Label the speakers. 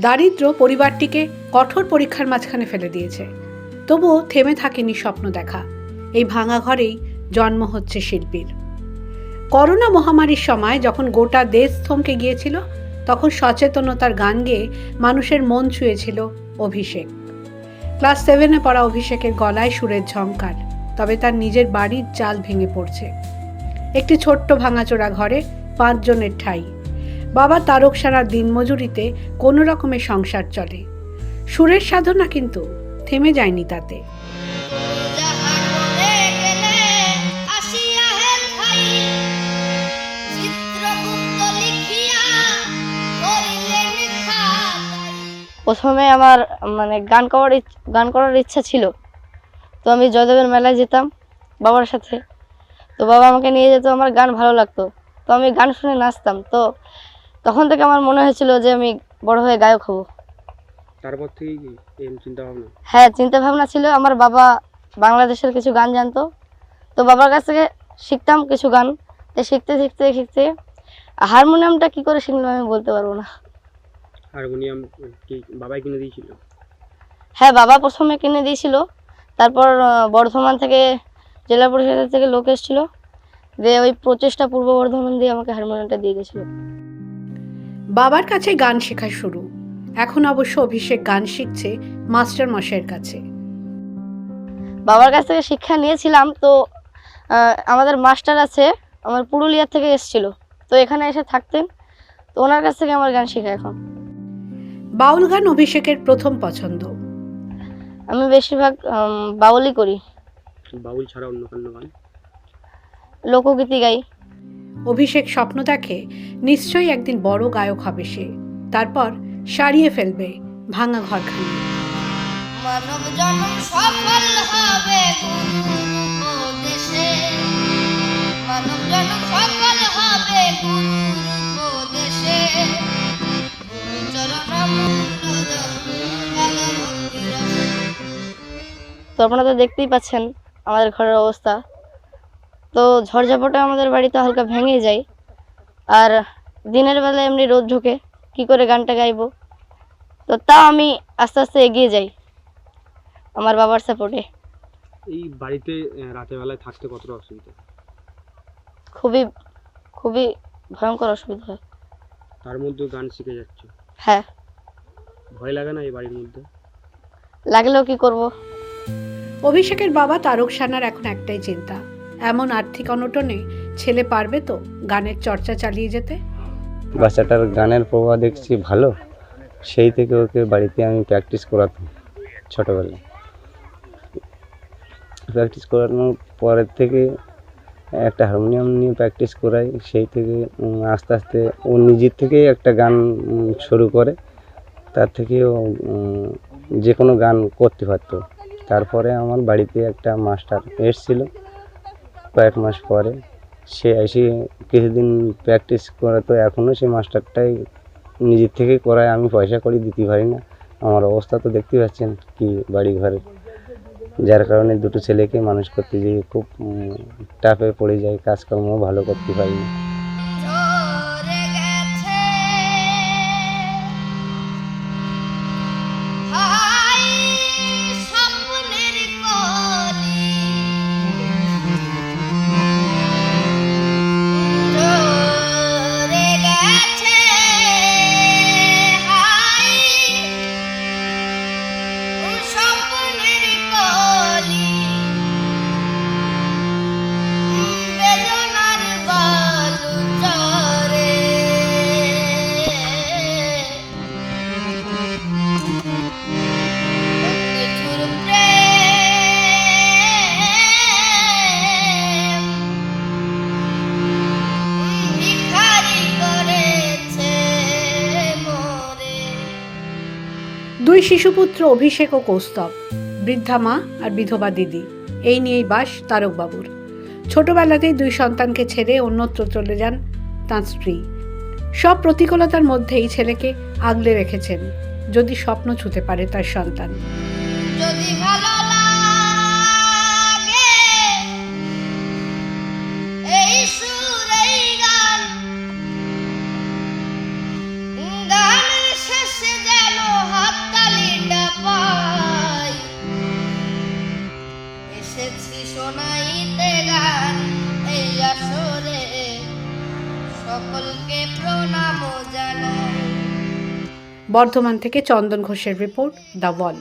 Speaker 1: দারিদ্র পরিবারটিকে কঠোর পরীক্ষার মাঝখানে ফেলে দিয়েছে, তবুও থেমে থাকেনি স্বপ্ন দেখা। এই ভাঙা ঘরেই জন্ম হচ্ছে শিল্পীর। করোনা মহামারীর সময় যখন গোটা দেশ থমকে গিয়েছিল, তখন সচেতনতার গান গেয়ে মানুষের মন ছুঁয়েছিল অভিষেক। ক্লাস 7-এ পড়া অভিষেকের গলায় সুরের ঝংকার, তবে তার নিজের বাড়ির চাল ভেঙে পড়ছে। একটি ছোট্ট ভাঙাচোরা ঘরে 5 জনের ঠাঁই। বাবা তারক সারার দিনমজুরিতে কোনো রকমের সংসার চলে। সুরের সাধনা কিন্তু থেমে যায়নি তাতে।
Speaker 2: প্রথমে আমার গান করার ইচ্ছা ছিল। তো আমি জয়দেবের মেলায় যেতাম বাবার সাথে। তো বাবা আমাকে নিয়ে যেত, আমার গান ভালো লাগতো, তো আমি গান শুনে নাচতাম। তো তখন থেকে আমার মনে হয়েছিল যে আমি বড় হয়ে গায়ক হব।
Speaker 3: তারপর থেকে কি এই চিন্তা ভাবনা?
Speaker 2: হ্যাঁ, চিন্তা ভাবনা ছিল। আমার বাবা বাংলাদেশের কিছু গান জানতো, তো বাবার কাছ থেকে শিখতাম কিছু গান। শিখতে শিখতে শিখতে হারমোনিয়ামটা কি করে শিখলাম আমি বলতে পারবো না।
Speaker 3: হারমোনিয়াম কি বাবাই কিনে দিয়েছিল?
Speaker 2: হ্যাঁ, বাবা প্রথমে কিনে দিয়েছিল, তারপর বর্ধমান থেকে জেলা পরিষদের থেকে লোক এসেছিল, দিয়ে ওই প্রচেষ্টা পূর্ব বর্ধমান দিয়ে আমাকে হারমোনিয়ামটা দিয়ে গেছিল।
Speaker 1: বাবার কাছে গান শেখা শুরু। এখন অবশ্য অভিষেক গান শিখছে মাস্টার মশাইয়ের কাছে।
Speaker 2: বাবার কাছ থেকে শিক্ষা নিয়েছিলাম। তো আমাদের মাস্টার আছে, আমার পুরুলিয়া থেকে এসেছিল, তো এখানে এসে থাকতেন, তো ওনার কাছ থেকে আমার গান শেখা। এখন
Speaker 1: বাউল গান অভিষেকের প্রথম পছন্দ।
Speaker 2: আমি বেশিরভাগ বাউলই করি।
Speaker 3: বাউল ছাড়া অন্য কোনো গান?
Speaker 2: লোকগীতি গাই।
Speaker 1: অভিষেক স্বপ্ন দেখে নিশ্চয়ই একদিন বড় গায়ক হবে সে, তারপর সারিয়ে ফেলবে ভাঙা ঘরখানি।
Speaker 2: মানব জন্ম সফল হবে গুরুর উপদেশে, মানব জন্ম সফল হবে গুরুর উপদেশে, তো আপনারা তো দেখতেই পাচ্ছেন আমাদের ঘরের অবস্থা। তো ঝড়ঝাপটে আমাদের বাড়িতে হালকা ভেঙে যায়, আর দিনের বেলায় এমনি রোদ ঢোকে, কি করে গানটা গাইবো। তো তাও আমি আস্তে আস্তে এগিয়ে যাই আমার বাবার সাপোর্টে।
Speaker 3: এই বাড়িতে রাতের বেলায় থাকতে কতটা অসুবিধা?
Speaker 2: খুবই খুবই ভয়ঙ্কর অসুবিধা হয়।
Speaker 3: তার মধ্যে গান শিখে যাচ্ছে।
Speaker 2: হ্যাঁ,
Speaker 3: ভয় লাগে না এই বাড়ির মধ্যে?
Speaker 2: লাগলেও কি করব।
Speaker 1: অভিষেকের বাবা তারক সানার এখন একটাই চিন্তা, এমন আর্থিক অনটনে ছেলে পারবে তো গানের চর্চা চালিয়ে যেতে।
Speaker 4: বাচ্চাটার গানের প্রভাব দেখছি ভালো, সেই থেকে ওকে বাড়িতে আমি প্র্যাকটিস করাতাম। ছোটোবেলায় প্র্যাকটিস করানোর পরের থেকে একটা হারমোনিয়াম নিয়ে প্র্যাকটিস করাই, সেই থেকে আস্তে আস্তে ও নিজের থেকেই একটা গান শুরু করে, তার থেকে ও যে কোনো গান করতে পারত। তারপরে আমার বাড়িতে একটা মাস্টার এসেছিল কয়েক মাস পরে, সে এসে কিছুদিন প্র্যাকটিস করাতো। এখনও সেই মাস্টারটাই নিজের থেকে করায়, আমি পয়সা করি দিতে পারি না। আমার অবস্থা তো দেখতে পাচ্ছেন কি বাড়ি ঘরের, যার কারণে দুটো ছেলেকে মানুষ করতে গিয়ে খুব টাফে পড়ে যায়, কাজকর্ম ভালো করতে পারি না।
Speaker 1: দুই শিশুপুত্র অভিষেক ও কৌস্তব, বৃদ্ধা মা আর বিধবা দিদি, এই নিয়েই বাস তারকবাবুর। ছোটবেলাতেই দুই সন্তানকে ছেড়ে অন্যত্র চলে যান তাঁর স্ত্রী। সব প্রতিকূলতার মধ্যেই ছেলেকে আগলে রেখেছেন, যদি স্বপ্ন ছুঁতে পারে তার সন্তান।
Speaker 2: যদি ভালো লাগে এই সুর এই গান, গানের শেষে যেন সকলকে প্রণাম জানাই।
Speaker 1: বর্ধমান থেকে চন্দন ঘোষের রিপোর্ট, দ্য ওয়াল।